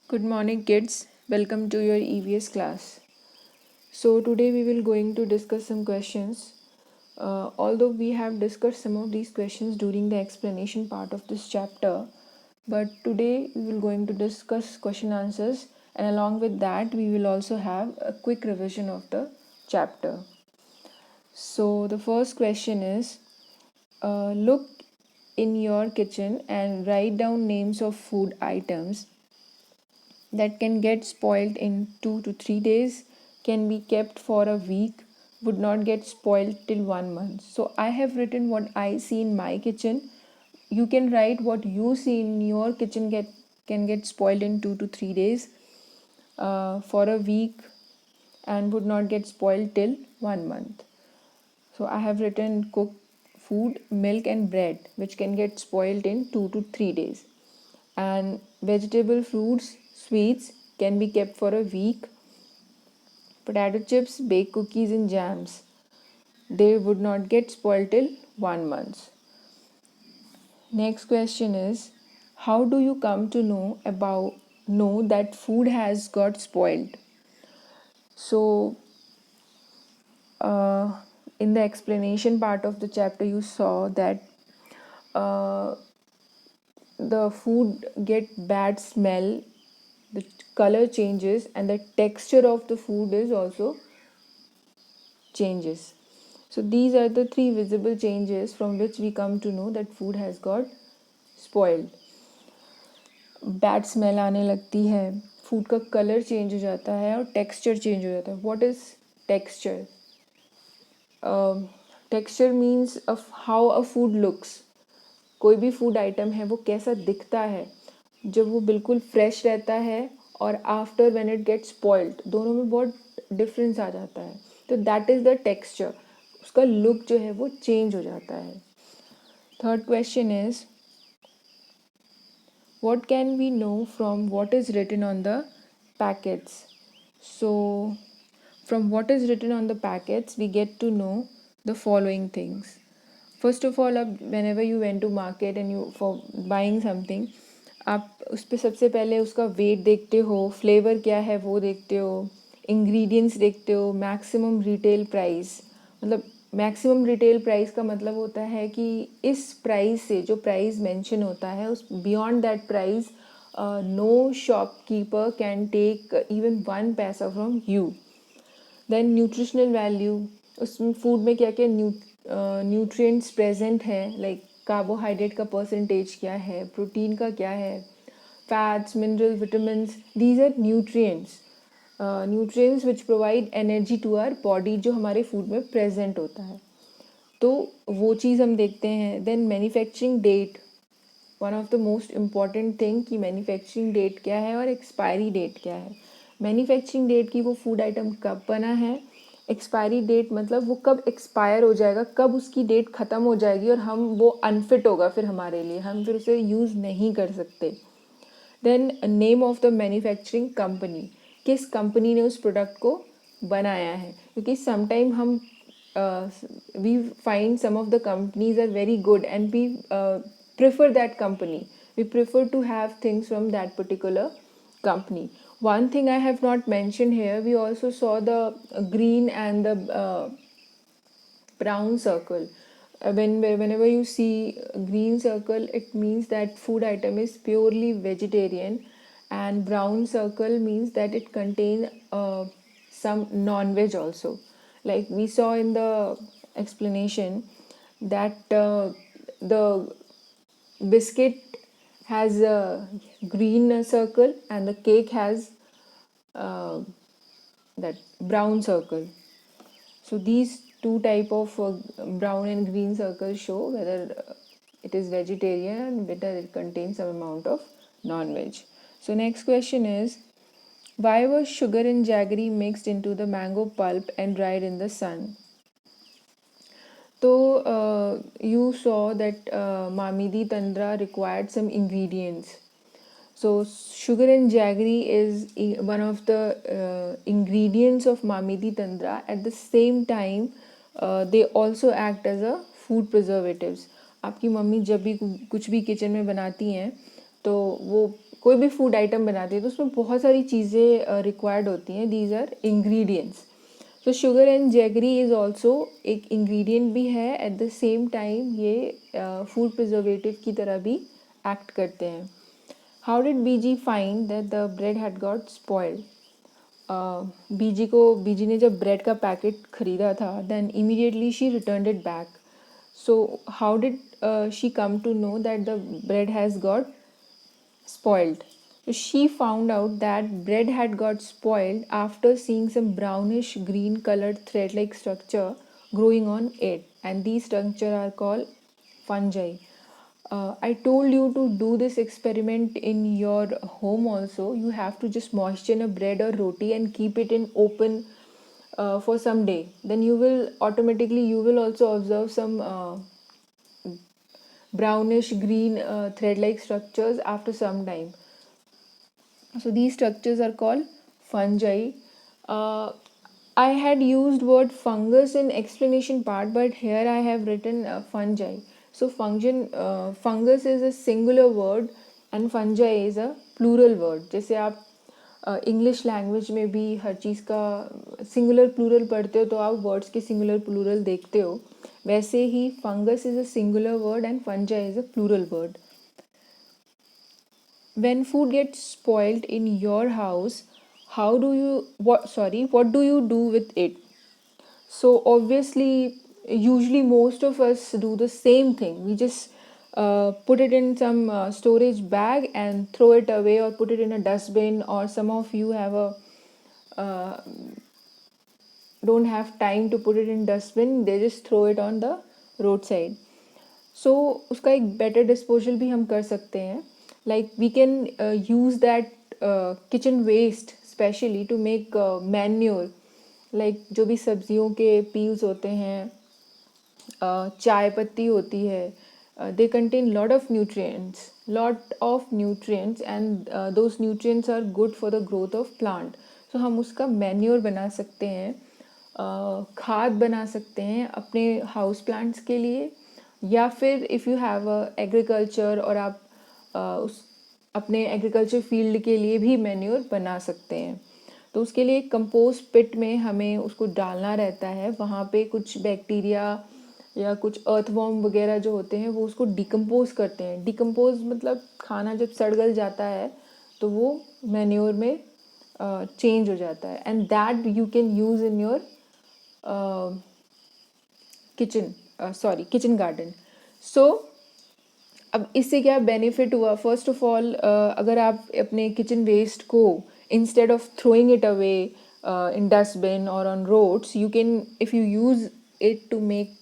Good morning kids. Welcome to your EVS class. So today we will going to discuss some questions. Although we have discussed some of these questions during the explanation part of this chapter, but today we will going to discuss question answers, and along with that we will also have a quick revision of the chapter. So the first question is, look in your kitchen and write down names of food items that can get spoiled in 2 to 3 days, can be kept for a week, would not get spoiled till 1 month. So I have written what I see in my kitchen. You can write what you see in your kitchen can get spoiled in 2 to 3 days, for a week, and would not get spoiled till 1 month. So I have written cooked food, milk and bread, which can get spoiled in 2 to 3 days. And vegetable, fruits, sweets can be kept for a week. Potato chips, baked cookies and jams, they would not get spoiled till 1 month. Next question is, how do you come to know that food has got spoiled? So in the explanation part of the chapter you saw that uh, the food get bad smell, the color changes, and the texture of the food is also changes. So these are the three visible changes from which we come to know that food has got spoiled. Bad smell आने लगती है, food का colour change हो जाता है और texture change हो जाता है. What is texture? Texture means how a food looks. कोई भी फूड आइटम है वो कैसा दिखता है जब वो बिल्कुल फ्रेश रहता है और after when it gets spoiled, दोनों में बहुत डिफरेंस आ जाता है. तो दैट इज़ द टेक्सचर. उसका लुक जो है वो चेंज हो जाता है. Third question is, what can we know from what is written on the packets? So from what is written on the packets we get to know the following things. First of all, अब whenever you went to market and you for buying something, आप उस पर सबसे पहले उसका wait देखते हो, flavour क्या है वो देखते हो, इंग्रेडिएंट्स देखते हो, मैक्सिमम रिटेल प्राइस. मतलब मैक्सिमम रिटेल प्राइस का मतलब होता है कि इस प्राइस से जो प्राइस मेंशन होता है उस beyond that price no shopkeeper can take even 1 पैसा from you. Then nutritional value, उसमें फूड में क्या क्या न्यूट्रिएंट्स प्रेजेंट है, लाइक कार्बोहाइड्रेट का परसेंटेज क्या है, प्रोटीन का क्या है, fats, mineral, vitamins, these are nutrients. Nutrients which provide energy to our body, जो हमारे फूड में प्रेजेंट होता है. तो वो चीज़ हम देखते हैं. Then manufacturing date, one of the most important thing कि मैन्युफैक्चरिंग डेट क्या है और एक्सपायरी डेट क्या है. मैन्युफैक्चरिंग डेट की वो फूड आइटम कब बना है, एक्सपायरी डेट मतलब वो कब एक्सपायर हो जाएगा, कब उसकी डेट ख़त्म हो जाएगी और हम वो अनफिट होगा फिर हमारे लिए, हम फिर उसे यूज़ नहीं कर सकते. Then name of the manufacturing company, किस कंपनी ने उस प्रोडक्ट को बनाया है. क्योंकि समटाइम हम we find some of the companies are very good and we prefer that company. We prefer to have things from that particular company. One thing I have not mentioned here, we also saw the green and the brown circle. Whenever you see green circle, it means that food item is purely vegetarian, and brown circle means that it contains some non-veg also. Like we saw in the explanation that the biscuit has a green circle and the cake has uh, that brown circle. So these two type of brown and green circles show whether it is vegetarian and whether it contains some amount of non-veg. So next question is, why was sugar and jaggery mixed into the mango pulp and dried in the sun? So you saw that Mamidi Tandra required some ingredients. So sugar and jaggery is one of the ingredients of Mamidi Tandra. At the same time, they also act as a food preservatives. आपकी mummy जब भी कुछ भी kitchen में बनाती हैं तो वो कोई भी फूड आइटम बनाते हैं तो उसमें बहुत सारी चीज़ें रिक्वायर्ड होती हैं. These are ingredients. तो sugar and jaggery is also एक इंग्रेडिएंट भी है. एट द सेम टाइम ये फूड प्रिजर्वेटिव की तरह भी एक्ट करते हैं. How did Biji find that the bread had got spoiled? Biji ने जब ब्रेड का पैकेट खरीदा था, then immediately she return it back. So how did she come to know that the bread has got spoiled? So she found out that bread had got spoiled after seeing some brownish green colored thread like structure growing on it, and these structure are called fungi. I told you to do this experiment in your home also. You have to just moisten a bread or roti and keep it in open for some day. Then you will automatically, you will also observe some brownish green thread like structures after some time. So these structures are called fungi. Uh, I had used word fungus in explanation part, but here I have written fungi. So fungus is a singular word and fungi is a plural word. जैसे आप English language में भी हर चीज़ का singular plural पढ़ते हो तो आप words के सिंगुलर प्लूरल देखते हो. वैसे ही fungus is a singular word and fungi is a plural word. When food gets spoiled in your house, what do you do with it? So obviously, usually most of us do the same thing. We just put it in some storage bag and throw it away, or put it in a dustbin, or some of you have a uh, don't have time to put it in dustbin, they just throw it on the roadside. So उसका एक better disposal भी हम कर सकते हैं. Like we can use that kitchen waste specially to make manure. Like जो भी सब्जियों के पील्स होते हैं, चाय पत्ती होती है, they contain lot of nutrients, and those nutrients are good for the growth of plant. So हम उसका मैन्योर बना सकते हैं, खाद बना सकते हैं अपने हाउस प्लांट्स के लिए. या फिर इफ़ यू हैव एग्रीकल्चर, और आप उस अपने एग्रीकल्चर फील्ड के लिए भी मैन्योर बना सकते हैं. तो उसके लिए कंपोस्ट पिट में हमें उसको डालना रहता है. वहाँ पे कुछ बैक्टीरिया या कुछ अर्थवॉर्म वगैरह जो होते हैं वो उसको डिकम्पोज करते हैं. डिकम्पोज मतलब खाना जब सड़ गल जाता है तो वो मैन्योर में चेंज हो जाता है. And that you can use in your kitchen garden. So अब इससे क्या बेनिफिट हुआ? फर्स्ट ऑफ ऑल, अगर आप अपने किचन वेस्ट को instead of throwing it away in dustbin और on roads, you can, if you use it to make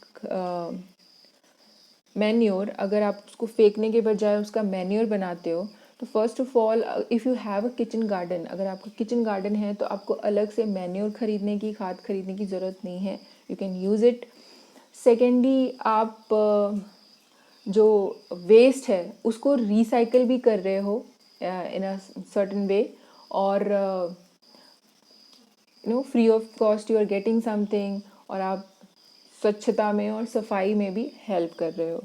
manure, अगर आप उसको फेंकने के बजाय उसका मैन्योर बनाते हो, तो first of all, if you have a kitchen garden, अगर आपका किचन गार्डन है तो आपको अलग से मैन्योर खरीदने की, खाद खरीदने की ज़रूरत नहीं है. You can use it. Secondly, आप जो वेस्ट है उसको रिसाइकल भी कर रहे हो इन अ सर्टन वे, और free of cost you are getting something, और आप स्वच्छता में और सफाई में भी हेल्प कर रहे हो.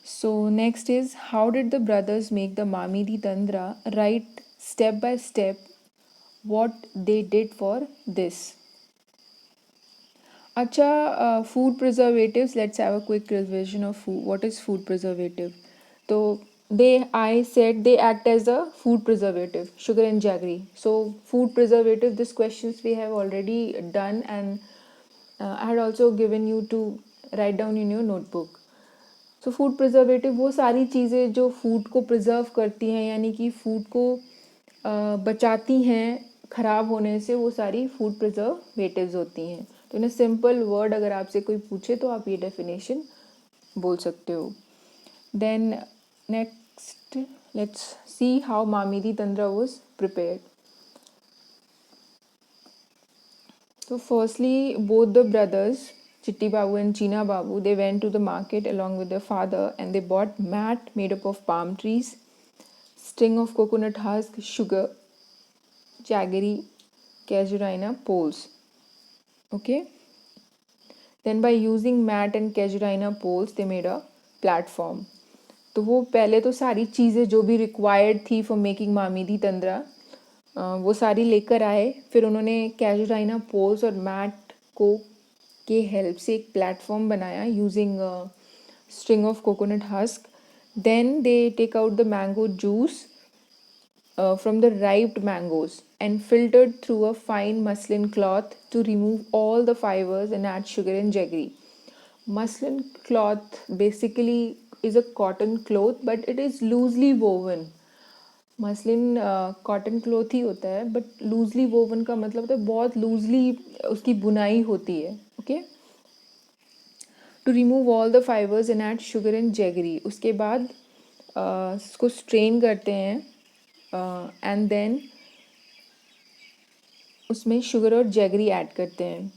So next is, how did the brothers make the mamidi tandra? Write step by step what they did for this. अच्छा, food preservatives, let's have a quick revision of food. What is food preservative? तो I said they act as a food preservative, sugar and jaggery. So food preservative, this questions we have already done, and I had also given you to write down in your notebook. So food preservative वो सारी चीज़ें जो food को preserve करती हैं, यानी कि food को बचाती हैं ख़राब होने से, वो सारी फूड प्रिजर्वेटिव्स होती हैं. तो इन सिंपल वर्ड अगर आपसे कोई पूछे तो आप ये डेफिनेशन बोल सकते हो. Then next, let's see how mamidi tandra was prepared. So firstly, both the brothers, Chitti Babu and Cheena Babu, they went to the market along with their father, and they bought mat made up of palm trees, string of coconut husk, sugar, jaggery, casuarina poles. Okay. Then by using mat and casuarina poles, they made a platform. तो वो पहले तो सारी चीज़ें जो भी required थी for making मामीदी तंद्रा वो सारी लेकर आए। फिर उन्होंने कैजुराइना पोल्स और मैट को के हेल्प से एक प्लेटफॉर्म बनाया using string of coconut husk. Then they take out the mango juice from the ripe mangoes and filtered through a fine muslin cloth to remove all the fibers and add sugar and jaggery. Muslin cloth basically is a cotton cloth but it is loosely woven. Muslin cotton cloth ही होता है but loosely woven का मतलब होता है बहुत loosely उसकी बुनाई होती है। Okay, to remove all the fibres and add sugar and jaggery. उसके बाद इसको स्ट्रेन करते हैं एंड देन उसमें शुगर और जैगरी ऐड करते हैं।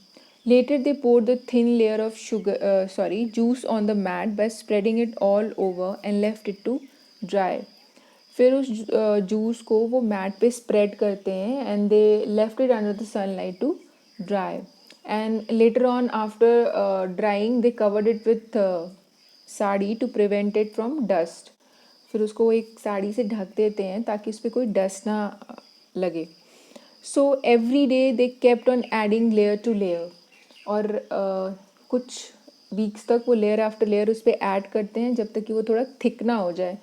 Later they pour the thin layer of juice on the mat by spreading it all over and left it to dry. फिर उस जूस को वो मैट पे स्प्रेड करते हैं and they left it under the sunlight to dry and later on after drying they covered it with sari to prevent it from dust. फिर उसको एक साड़ी से ढक देते हैं ताकि उस पर कोई डस्ट ना लगे। So every day they kept on adding layer to layer और कुछ वीक्स तक वो लेयर आफ्टर लेयर उस पर ऐड करते हैं जब तक कि वो थोड़ा थिक ना हो जाए।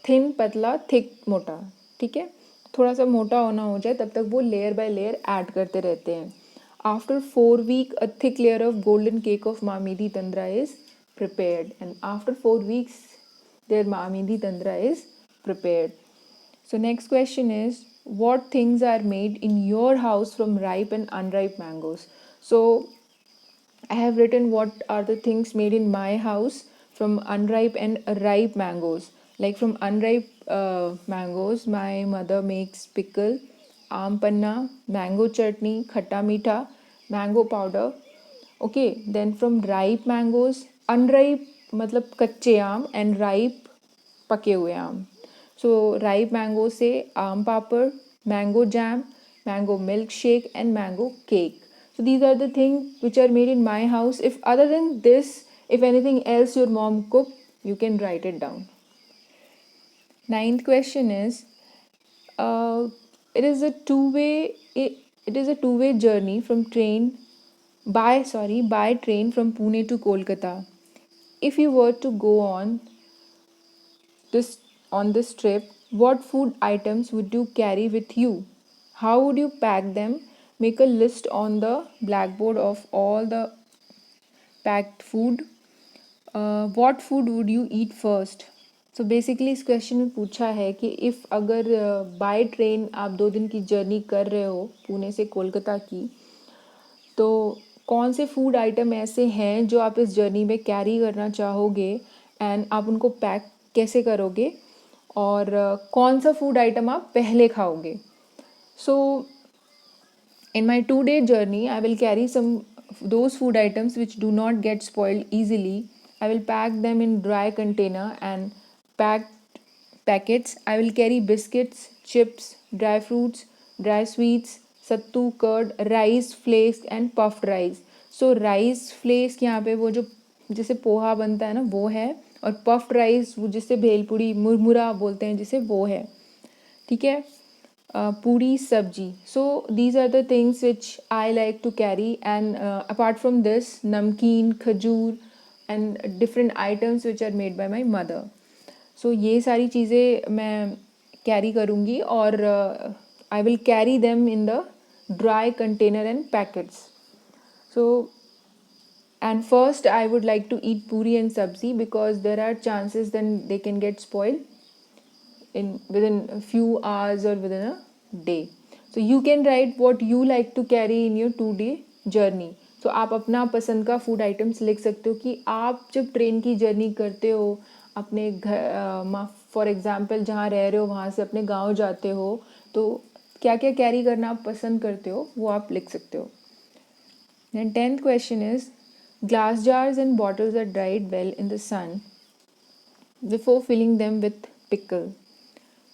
थिन पतला थिक मोटा, ठीक है, थोड़ा सा मोटा होना हो जाए तब तक वो लेयर बाय लेयर ऐड करते रहते हैं। After 4 weeks a thick layer of golden cake of Mamidi Tandra is prepared and after 4 weeks their Mamidi Tandra is prepared. So next question is what things are made in your house from ripe and unripe mangoes? So I have written what are the things made in my house from unripe and ripe mangoes. Like from unripe mangoes, my mother makes pickle, aam panna, mango chutney, khatta meetha, mango powder. Okay, then from ripe mangoes, unripe मतलब कच्चे आम and ripe पके हुए आम। So ripe mango से आम पापड़, mango jam, mango milkshake and mango cake. So these are the things which are made in my house. If other than this, if anything else your mom cook, you can write it down. Ninth question is, uh, it is a two-way. It is a two-way journey from train by train from Pune to Kolkata. If you were to go this on this trip, what food items would you carry with you? How would you pack them? Make a list on the blackboard of all the packed food. What food would you eat first? So basically इस question में पूछा है कि if अगर by train आप 2 दिन की journey कर रहे हो पुणे से कोलकाता की, तो कौन से फूड आइटम ऐसे हैं जो आप इस जर्नी में कैरी करना चाहोगे एंड आप उनको पैक कैसे करोगे और कौन सा फूड आइटम आप पहले खाओगे। सो in my 2 day journey, I will carry some those food items which do not get spoiled easily. I will pack them in dry container and packed packets. I will carry biscuits, chips, dry fruits, dry sweets, sattu curd, rice flakes and puffed rice. So rice flakes यहाँ पे वो जो जिसे पोहा बनता है ना वो है और puffed rice वो जिसे भेलपुरी मुरमुरा बोलते हैं जिसे वो है, ठीक है। puri sabji. So these are the things which I like to carry, and apart from this, namkeen, khajur, and different items which are made by my mother. So ये सारी चीज़ें मैं कैरी करूँगी और I will carry them in the dry container and packets. So and first I would like to eat puri and sabzi because there are chances then they can get spoiled in within a few hours or within a day. So you can write what you like to carry in your 2 day journey. So आप अपना पसंद का food items लिख सकते हो कि आप जब ट्रेन की जर्नी करते हो अपने घर फॉर एग्जांपल जहाँ रह रहे हो वहाँ से अपने गांव जाते हो तो क्या क्या कैरी करना आप पसंद करते हो वो आप लिख सकते हो। Then 10th question is glass jars and bottles are dried well in the sun before filling them with pickle.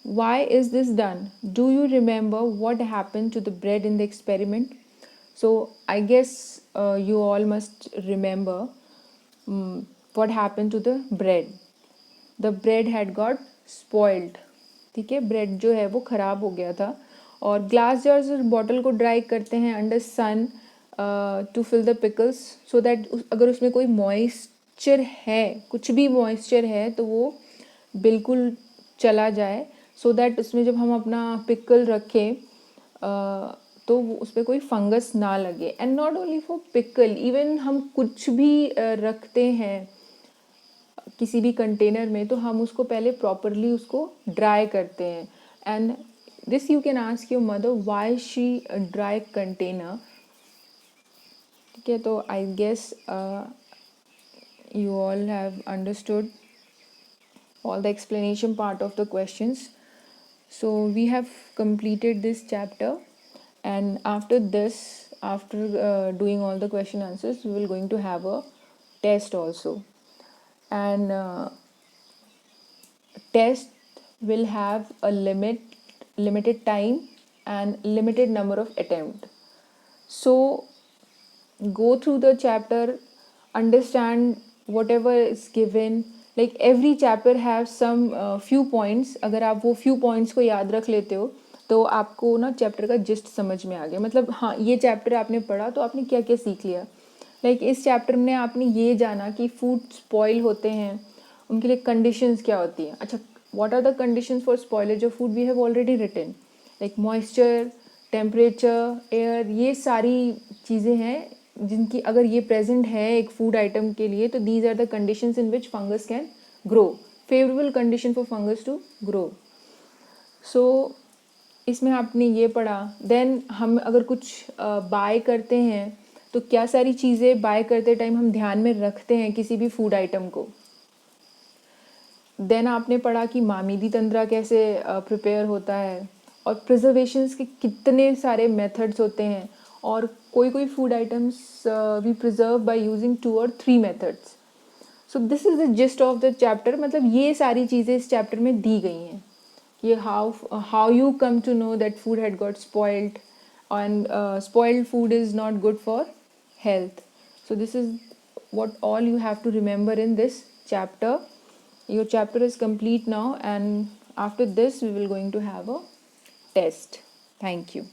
Why is this done? Do you remember what happened to the bread in the experiment? So I guess you all must remember what happened to the bread. The bread had got spoiled, ठीक है, bread जो है वो ख़राब हो गया था। और ग्लास जर्स और बॉटल को ड्राई करते हैं under sun to fill the pickles, so that अगर उसमें कोई मॉइस्चर है, कुछ भी मॉइस्चर है, तो वो बिल्कुल चला जाए, सो दैट उसमें जब हम अपना पिकल रखें तो उस पर कोई फंगस ना लगे। And not only for pickle, even हम कुछ भी रखते हैं किसी भी कंटेनर में, तो हम उसको पहले प्रॉपरली उसको ड्राई करते हैं। And this you can ask your mother why she dry container, ठीक है। तो I guess you all have understood all the explanation part of the questions. So we have completed this chapter, and after this, after doing all the question answers, we will going to have a test also. And test will have a limited time and limited number of attempt. So go through the chapter, understand whatever is given, like every chapter have some few points. अगर आप वो few points को याद रख लेते हो तो आपको ना चैप्टर का जिस्ट समझ में आ गया। मतलब हाँ, ये चैप्टर आपने पढ़ा तो आपने क्या क्या सीख लिया। लाइक इस चैप्टर में आपने ये जाना कि फूड स्पॉइल होते हैं, उनके लिए कंडीशंस क्या होती हैं। अच्छा, what are the conditions for spoilage of food, we have already written, like moisture, temperature, air, ये सारी चीज़ें हैं जिनकी अगर ये प्रेजेंट है एक फूड आइटम के लिए, तो these are the conditions in which fungus can grow, favourable condition for fungus to grow. So इसमें आपने ये पढ़ा। देन हम अगर कुछ बाय करते हैं तो क्या सारी चीज़ें बाय करते टाइम हम ध्यान में रखते हैं किसी भी फूड आइटम को। देन आपने पढ़ा कि मामीदी तंत्रा कैसे प्रिपेयर होता है, और प्रिजर्वेशंस के कितने सारे मेथड्स होते हैं, और कोई कोई food items we preserve by using 2 और 3 methods. So this is the gist of the chapter. मतलब ये सारी चीज़ें इस चैप्टर में दी गई हैं। ये how you come to know that food had got spoiled, and spoiled food is not good for health. So this is what all you have to remember in this chapter. Your chapter is complete now, and after this we will going to have a test. Thank you.